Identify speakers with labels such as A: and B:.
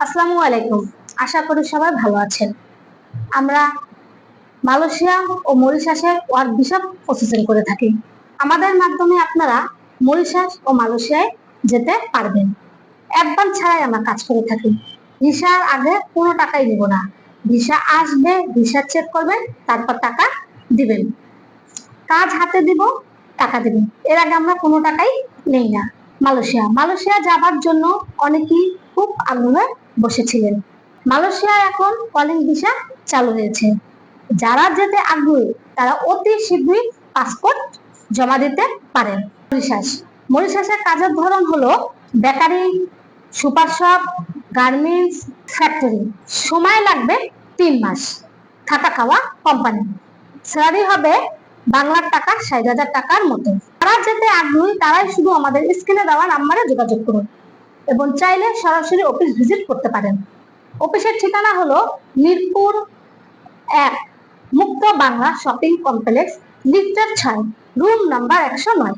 A: আসসালামু আলাইকুম। আশা করি সবাই ভালো আছেন। আমরা মালয়েশিয়া ও মরিশাসের ওয়ার্ক ভিসা প্রসেসিং করে থাকি। আমাদের মাধ্যমে আপনারা মরিশাস ও মালয়েশিয়ায় যেতে পারবেন। অ্যাডভান্স ছাড়াই আমরা কাজ করে থাকি। ভিসার আগে কোনো টাকাই নেব না। ভিসা আসবে, ভিসা চেক করবেন, তারপর টাকা দিবেন। কাজ হাতে দিব, টাকা দিবেন। এর আগে আমরা কোনো টাকাই নেই না। মালয়েশিয়া যাবার জন্য অনেকেই খুব আগ্রহে বসেছিলেন। মালয়েশিয়া এখন কলিং ভিসা চালু হয়েছে। যারা যেতে আগ্রহী তারা অতি শীঘ্রই পাসপোর্ট জমা দিতে পারেন। মরিশাসের কাজের ধরন হলো bakery, super shop, garments, factory. সময় লাগবে 3 মাস। থাকা খাওয়া কোম্পানি। স্যালারি হবে বাংলার টাকা 60,000 টাকার মতো। যারা যেতে আগ্রহী তারাই শুধু আমাদের স্ক্রিনে দেওয়া নাম্বারে যোগাযোগ করুন এবং চাইলে সরাসরি অফিস ভিজিট করতে পারেন। অফিসের ঠিকানা হলো মিরপুর 1, মুক্ত বাংলা শপিং কমপ্লেক্স, লিফটের 6, রুম নাম্বার 109।